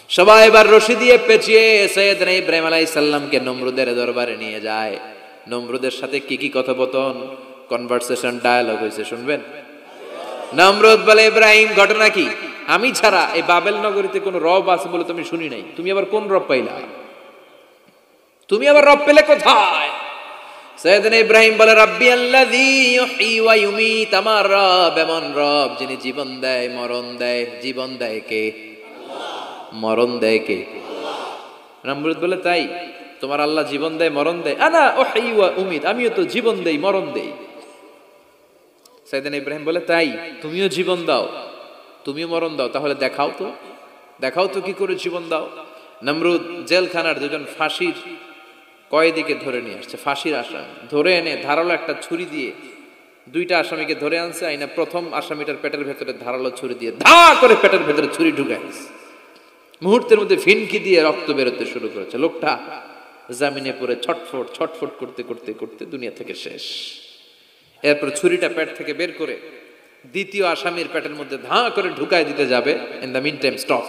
সবাই এবার রশি দিয়ে পেঁচিয়ে সাইয়েদনা ইব্রাহিম আলাইহিস সালামকে নমরুদের দরবারে নিয়ে যায়। নমরুদের সাথে কি কি কথোপকথন, কনভারসেশন, ডায়ালগ হয়েছে শুনবেন। নমরুদ বলে, ইব্রাহিম ঘটনা কি? আমি ছাড়া এই বাবেল নগরীতে কোন রব আছে বলে তুমি শুনি নাই। তুমি আবার কোন রব পাইলা? তুমি আবার রব পেলে কোথায়? সাইয়েদনা ইব্রাহিম বলে, রাব্বি আল্লাযী ইউহয়ী ওয়া ইউমীত, আমার রব এমন রব যিনি জীবন দেয় মরণ দেয়। জীবন দেয় কে? মরণ দেয় কে? নমরুদ বলে, তাই তোমার আল্লাহ জীবন দেয় মরণ দেয়? আনা উহয়ী ওয়া উমীত, আমিও তো জীবন দেই মরণ দেই। সাইয়েদনা ইব্রাহিম বলে, তাই তুমিও জীবন দাও তুমিও মরণ দাও, তাহলে দেখাও তো কি করে জীবন দাও। নমরুদ জেলখানার দুজন ফাঁসির কয়েদিকে ধরে নিয়ে আসছে, ফাঁসির আসামি ধরে এনে ধারালো একটা ছুরি দিয়ে দুইটা আসামিকে ধরে আনছে। আইনা প্রথম আসামিটার পেটের ভেতরে ধারালো ছুরি দিয়ে ধা করে পেটের ভেতরে ছুরি ঢুকাইছে। মুহূর্তের মধ্যে ফিনকি দিয়ে রক্ত বেরোতে শুরু করেছে। লোকটা জামিনে পড়ে ছটফট করতে করতে করতে দুনিয়া থেকে শেষ। এরপর ছুরিটা পেট থেকে বের করে দ্বিতীয় আসামির পেটের মধ্যে ধা করে ঢুকায় দিতে যাবে। In the meantime stop,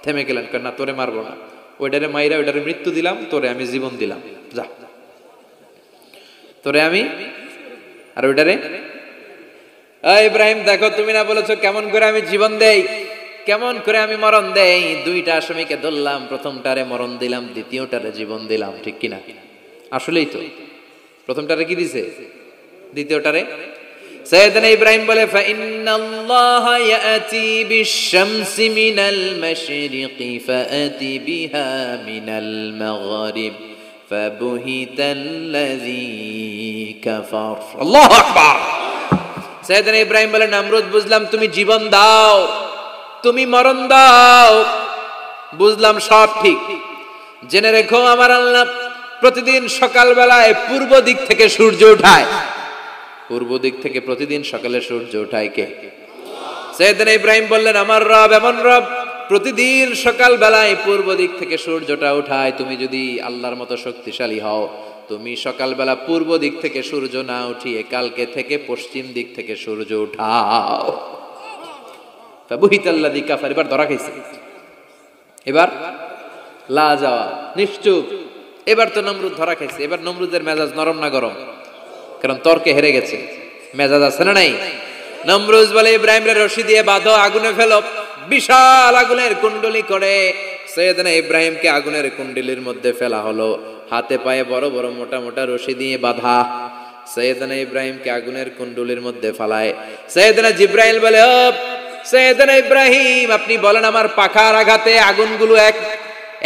থেমে গেলেন, না তোরে মারবো না, ওইটারে মাইরা ওইটারে মৃত্যু দিলাম, তোরে আমি জীবন দিলাম, যা তোরে আমি, আর ওইটারে ইব্রাহিম দেখো তুমি না বলেছো কেমন করে আমি জীবন দেই, কেমন করে আমি মরণ দেই। দুইটা আসামিকে ধরলাম, প্রথমটারে মরণ দিলাম, দ্বিতীয়টারে জীবন দিলাম, ঠিক কিনা? আসলেই তো প্রথমটারে কি দিছে, দ্বিতীয়টারে। সাইয়েদনা ইব্রাহিম বলে, ফাইন্নাল্লাহা ইয়াতি বিশ-শামসি মিনাল মাশরিকি ফাআতি বিহা মিনাল মাগরিব ফাবুহিতাল্লাযী কাফার। আল্লাহু আকবার। সাইয়েদনা ইব্রাহিম বলে, নমরুদ বুঝলাম তুমি জীবন দাও তুমি মরণ দাও, বুঝলাম সব ঠিক। জেনে রেখো আমার আল্লাহ প্রতিদিন সকালবেলায় পূর্ব দিক থেকে সূর্য উঠায়। পূর্ব দিক থেকে প্রতিদিন সকালে সূর্য উঠায় কে? সাইয়েদনা ইব্রাহিম বললেন, আমার রব এমন রব প্রতিদিন সকাল বেলায় পূর্ব দিক থেকে সূর্যটা উঠায়। তুমি যদি আল্লাহর মতো শক্তিশালী হও, তুমি সকালবেলা পূর্ব দিক থেকে সূর্য না উঠিয়ে কালকে থেকে পশ্চিম দিক থেকে সূর্য উঠাও। ফাবুহিতাল্লাযী কাফার। এবার ধরা খাইছে, এবার লা যাওয়া নিশ্চুপ। এবার তো নমরুদ ধরা খাইছে। এবার নমরুদের মেজাজ নরম না গরম? কারণ তর্কে হেরে গেছে, মেজাজ আছে না নাই? নমরুদ বলে, ইব্রাহিমরে রশি দিয়ে বাঁধো, আগুনে ফেলো। বিশাল আগুনের কুণ্ডলি করে সাইয়েদনা ইব্রাহিমকে আগুনের কুণ্ডলির মধ্যে ফেলা হলো। হাতে পায়ে বড় বড় মোটা মোটা রশি দিয়ে বাঁধা। সাইয়েদনা ইব্রাহিমকে আগুনের কুণ্ডলির মধ্যে ফেলায়। সাইয়েদনা জিব্রাইল বলে, ও সাইয়েদনা ইব্রাহিম, আপনি বলেন আমার পাখার আঘাতে আগুনগুলো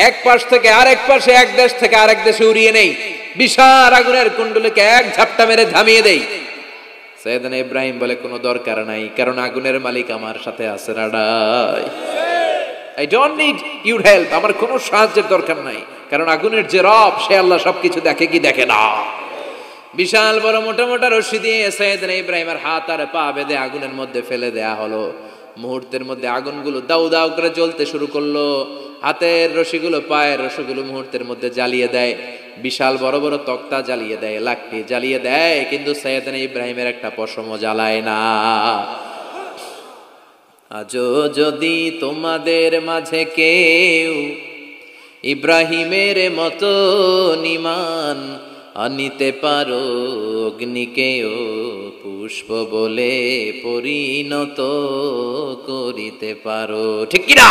এক পাশ থেকে আরেক পাশে, এক দেশ থেকে আরেক দেশে উড়িয়ে নেই, বিশাল আগুনের কুণ্ডলীকে এক ঝাপটা মেরে থামিয়ে দেই। সাইয়েদনা ইব্রাহিম বলে, কোনো দরকার নাই, কারণ আগুনের মালিক আমার সাথে আছে। রাডাই, I don't need your help, আমার কোনো সাহায্যের দরকার নাই, কারণ আগুনের যে রব সে আল্লাহ সবকিছু দেখে কি দেখে না। বিশাল বড় মোটা মোটা রশি দিয়ে সাইয়েদনা ইব্রাহিমের হাত আর পা বেঁধে আগুনের মধ্যে ফেলে দেয়া হলো। মুহূর্তের মধ্যে আগুনগুলো দাউ দাউ করে জ্বলতে শুরু করলো। হাতের রশিগুলো পায়ের রশিগুলো মুহূর্তের মধ্যে জ্বালিয়ে দেয়। বিশাল বড় বড় তক্তা জ্বালিয়ে দেয়, লাকড়ি জ্বালিয়ে দেয়, কিন্তু সাইয়েদনা ইব্রাহিমের একটা পশমও জ্বালায় না। আজও যদি তোমাদের মাঝে কেউ ইব্রাহিমের মতো ঈমান আনিতে পারো, অগ্নিকেও পুষ্প বলে পরিণত করিতে পারো, ঠিক কিনা?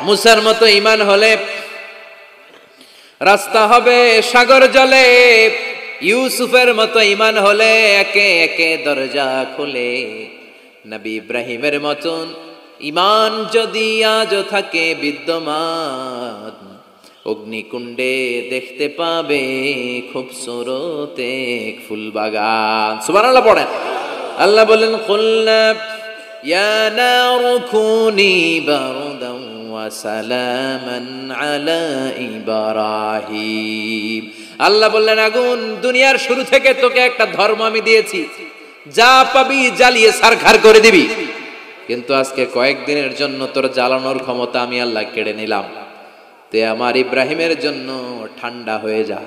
মুসার মতো ঈমান হলে রাস্তা হবে সাগর জলে, ইউসুফের মতো ঈমান হলে একে একে দরজা খুলে। নবী ইব্রাহিমের মতন ঈমান যদি আজও থাকে বিদ্যমান, অগ্নিকুণ্ডে দেখতে পাবে খুবসুরত এক ফুল বাগান। সুবহানাল্লাহ পড়েন। আল্লাহ বলেন, কুলনা ইয়া নারু কুনি বারদান ওয়া সালামান আলা ইব্রাহিম। আল্লাহ বললেন, আগুন, দুনিয়ার শুরু থেকে তোকে একটা ধর্ম আমি দিয়েছি, যা পাবি জ্বালিয়ে ছারখার করে দিবি, কিন্তু আজকে কয়েকদিনের জন্য তোর জ্বালানোর ক্ষমতা আমি আল্লাহ কেড়ে নিলাম। তে আমার ইব্রাহিমের জন্য ঠান্ডা হয়ে যা।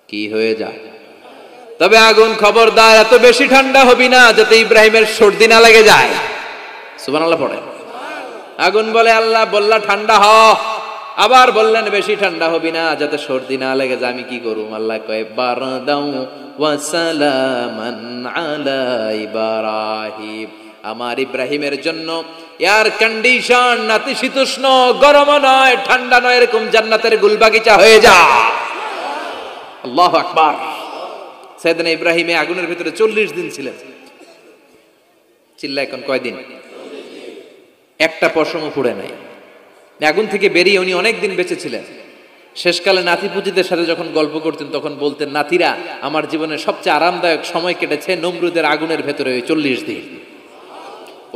কি হয়ে যা? তবে আগুন খবরদার এত বেশি ঠান্ডা হবি না যাতে ইব্রাহিমের সর্দি না লেগে যায়। সুবহানাল্লাহ পড়ে। আগুন বলে আল্লাহ বললা ঠান্ডা হ, আবার বললেন বেশি ঠান্ডা হবি না যাতে সর্দি না লেগে যায়, আমি কি করুম? আল্লাহ কয় বারদাউ ওয়া সালামান আলা ইব্রাহিম, আমার ইব্রাহিমের জন্য এয়ার কন্ডিশন, নাতিশীতোষ্ণ, গরম নয় ঠান্ডা নয়, এরকম জান্নাতের গুলবাগিচা হয়ে যা। আল্লাহু আকবার। সাইয়েদনা ইব্রাহিম আগুনের ভিতরে 40 দিন ছিলেন। চিল্লা এখন কয়দিন? একটা পশমও পুড়ে নাই। আগুন থেকে বেরিয়ে উনি অনেক দিন বেঁচে ছিলেন। শেষকালে নাতিপুতিদের সাথে যখন গল্প করতেন তখন বলতেন, নাতিরা আমার জীবনের সবচেয়ে আরামদায়ক সময় কেটেছে নমরুদের আগুনের ভেতরে ওই 40 দিন।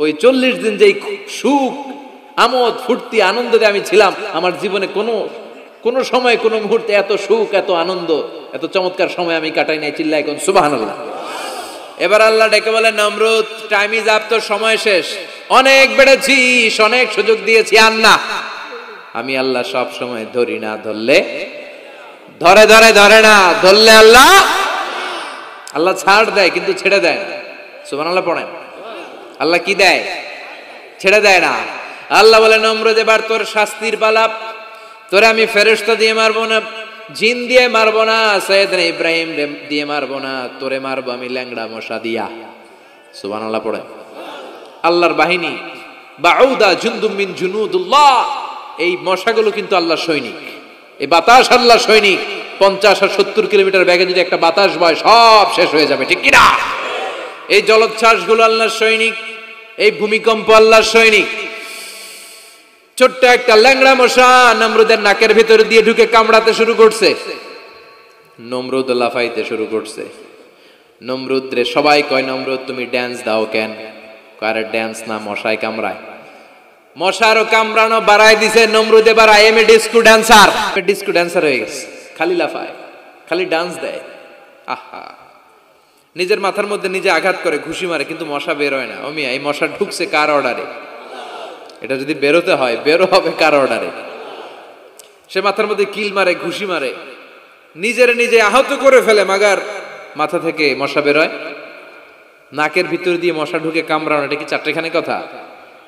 ওই 40 দিন যেই সুখ, আমোদ, ফুর্তি, আনন্দে আমি ছিলাম, আমার জীবনে কোনো সময় কোনো মুহূর্তে এত সুখ, এত আনন্দ, এত চমৎকার সময় আমি কাটাই নাই। চিল্লা এখন সুবহানাল্লাহ। এবার আল্লাহ ডেকে বলে, নমরুদ টাইম ইজ আপ, তোর সময় শেষ, অনেক বেড়েছিস, অনেক সুযোগ দিয়েছি, আর না। আমি আল্লাহ সব সময় ধরি না, ধরলে ধরে ধরে ধরে না, ধরলে আল্লাহ ছাড় দেয় কিন্তু ছেড়ে দেয় না। সুবহানাল্লাহ পড়েন। আল্লাহ কি দেয়? ছেড়ে দেয় না। আল্লাহ বলে, নমরুদ এবার তোর শাস্তির পালা, তোরে আমি ফেরেশতা দিয়ে মারবো না, জিন দিয়ে মারবো না, সাইয়েদনা ইব্রাহিম দিয়ে মারবো না, তোরে মারবো আমি ল্যাংড়া মশা দিয়া। সুবহানাল্লাহ পড়ে। আল্লাহর বাহিনী, বাউদা জুনদুম মিন জুনুদুল্লাহ, এই মশাগুলো কিন্তু আল্লাহর সৈনিক, এই বাতাস আল্লাহর সৈনিক। 50 আর 70 কিলোমিটার বেগে যদি একটা বাতাস বয় সব শেষ হয়ে যাবে, ঠিক কিনা? এই জলোচ্ছ্বাসগুলো আল্লাহর সৈনিক, এই ভূমিকম্প আল্লাহর সৈনিক। ছোট্ট একটা ল্যাংড়া মশা নমরুদের নাকের ভিতরে দিয়ে ঢুকে কামড়াতে শুরু করছে। নমরুদ লাফাইতে শুরু করছে। নমরুদ রে সবাই কয়, নমরুদ তুমি ড্যান্স দাও কেন? কারে ড্যান্স না, মশায় কামড়ায়। মশারও কামড়ানো বাড়াই দিছে। নমরুদ এবার I M A disco dancer, disco dancer হয়ে গেছে। খালি লাফায়, খালি ডান্স দেয়। আহা, নিজের মাথার মধ্যে নিজে আঘাত করে, ঘুষি মারে, কিন্তু মশা বের হয় না। ও মিয়া, এই মশা ঢুকছে কার অর্ডারে? এটা যদি বেরোতে হয়, বেরো হবে কার অর্ডারে? সে মাথার মধ্যে কিল মারে, ঘুষি মারে, নিজের নিজে আহত করে ফেলে, মাগার মাথা থেকে মশা বেরোয়। নাকের ভিতর দিয়ে মশা ঢুকে কামড়ানো, এটা কি চারটেখানি কথা?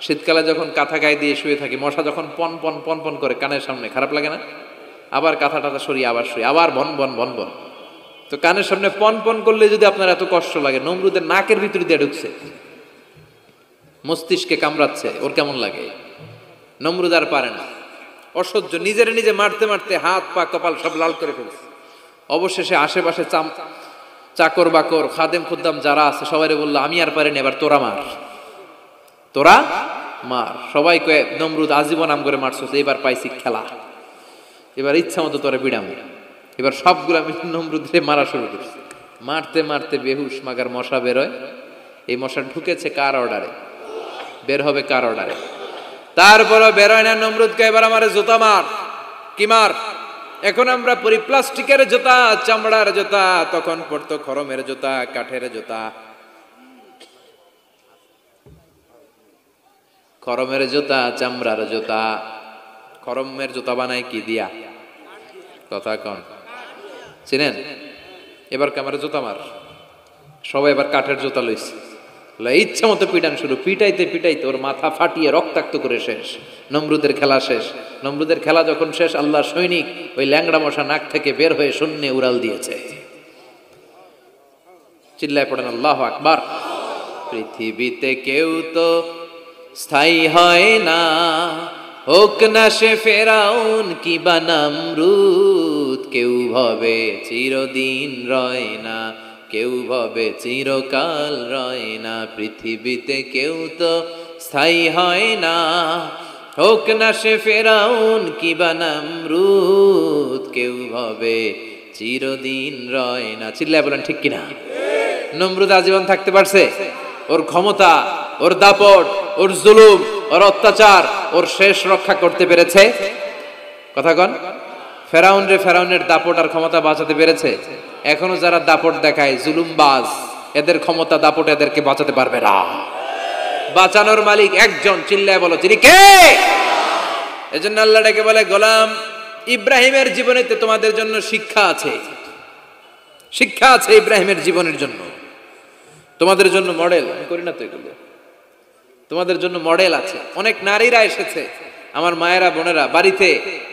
শীতকালে যখন কাঁথা গায়ে দিয়ে শুয়ে থাকি, মশা যখন পন পন পন পন করে কানের সামনে, খারাপ লাগে না? আবার কাঁথা টাথা সরিয়ে আবার শুয়ে, আবার বন বন বন বন। তো কানের সামনে পন পন করলে যদি আপনার এত কষ্ট লাগে, নমরুদের নাকের ভিতর দিয়ে ঢুকছে, মস্তিষ্কে কামড়াচ্ছে, ওর কেমন লাগে? নমরুদ আর পারে না, অসহ্য, নিজের নিজে মারতে মারতে হাত পা কপাল সব লাল করে ফেলছে। অবশেষে আশেপাশে চাকর বাকর, খাদেম খুদ্দাম যারা আছে সবাই বললো, আমি আর পারিনি, এবার তোরা মার, তোরা মার। সবাই কয়ে, নমরুদ আজীবন নাম করে মারছো, এবার পাইছি খেলা, এবার ইচ্ছা মতো তোরা বিড়াম। এবার সবগুলো আমি নমরুদে মারা শুরু করছি। মারতে মারতে বেহুশ, মাগার মশা বেরোয়। এই মশা ঢুকেছে কার অর্ডারে? বের হবে কার অর্ডারে? তারপরও বেরোয় না। নমরুদকে এবার আমার জুতা মার। কি মার? এখন আমরা পরি প্লাস্টিকের জুতা, চামড়ার জুতা, তখন পড়তো খরমের জুতা, কাঠের জুতা। খরমের জুতা, চামড়ার জুতা। খরমের জুতা বানায় কি দিয়া? কথা কন, চিনেন? এবার ক্যামেরা জুতা মার। সবাই এবার কাঠের জুতা লইছে, ইচ্ছা মতো পিটান শুরু। পিটাইতে পিটাইতে ওর মাথা ফাটিয়ে রক্তাক্ত করে শেষ। নমরুদের খেলা শেষ। নমরুদের খেলা যখন শেষ, আল্লাহর সৈনিক ওই ল্যাংড়া মশা নাক থেকে বের হয়ে শূন্যে উড়াল দিয়েছে। চিল্লায় পড়েন আল্লাহু আকবার। পৃথিবীতে কেউ তো স্থায়ী হয় না, হোক না সে ফেরাউন কিবা নমরুদ। কেউ ভাবে চিরদিন রয় না, কেউ ভাবে চিরকাল রয় না। পৃথিবীতে কেউ তো স্থায়ী হয় না, হোক না সে ফেরাউন কিবা নমরুদ। কেউ ভাবে চিরদিন রয় না। চিল্লায় বলেন ঠিক কিনা? নমরুদ আজীবন থাকতে পারছে? ওর ক্ষমতা, ওর দাপট, ওর জুলুম, ওর অত্যাচার, ওর শেষ রক্ষা করতে পেরেছে? কথা কন। ফেরাউন রে ফেরাউনের দাপট আর ক্ষমতা বাঁচাতে পেরেছে? এখনো যারা দাপট দেখায়, জুলুমবাজ, এদের ক্ষমতা দাপট এদেরকে বাঁচাতে পারবে না। বাঁচানোর মালিক একজন, চিল্লায় বলো তিনি কে? এজন্য আল্লাহ ডেকে বলে, গোলাম ইব্রাহিমের জীবনেতে তোমাদের জন্য শিক্ষা আছে, শিক্ষা আছে ইব্রাহিমের জীবনের জন্য, তোমাদের জন্য মডেল। আমি করি না তো এগুলো, তোমাদের জন্য মডেল আছে। অনেক নারীরা এসেছে, আমার মায়েরা বোনেরা, বাড়িতে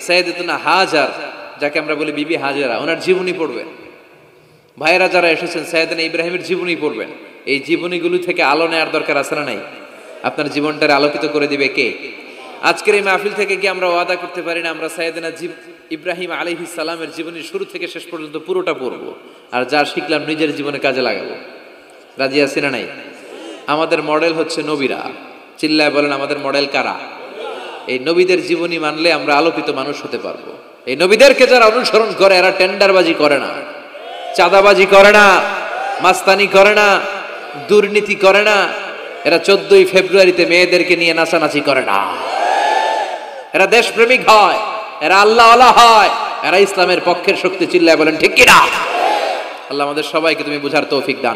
সাইয়েদাতুনা হাজার, যাকে আমরা বলি বিবি হাজেরা, ওনার জীবনী পড়বেন। ভাইয়েরা যারা এসেছেন সাইয়েদনা ইব্রাহিমের জীবনী পড়বেন। এই জীবনীগুলো থেকে আলো নেওয়ার দরকার আছে না নাই? আপনার জীবনটারে আলোকিত করে দিবে কে? আজকের এই মাহফিল থেকে কি আমরা ওয়াদা করতে পারি না আমরা সাইয়েদনা ইব্রাহিম আলাইহিস সালামের জীবনী শুরু থেকে শেষ পর্যন্ত পুরোটা পড়বো, আর যা শিখলাম নিজের জীবনে কাজে লাগাবো? রাজি আছি না নাই? আমাদের মডেল হচ্ছে নবীরা। চিল্লায় বলেন, আমাদের মডেল কারা? এই নবীদের জীবনী মানলে আমরা আলোকিত মানুষ হতে পারবো। এই নবীদেরকে যারা অনুসরণ করে এরা টেন্ডারবাজি করে না, চাঁদাবাজি করে না, মাস্তানি করে না, দুর্নীতি করে না, এরা 14ই ফেব্রুয়ারিতে মেয়েদেরকে নিয়ে নাচানাচি করে না, এরা দেশপ্রেমিক হয়, এরা আল্লাহওয়ালা হয়, এরা ইসলামের পক্ষের শক্তি। চিল্লায় বলেন ঠিক কিনা? আল্লাহ আমাদের সবাইকে তুমি বুঝার তৌফিক দান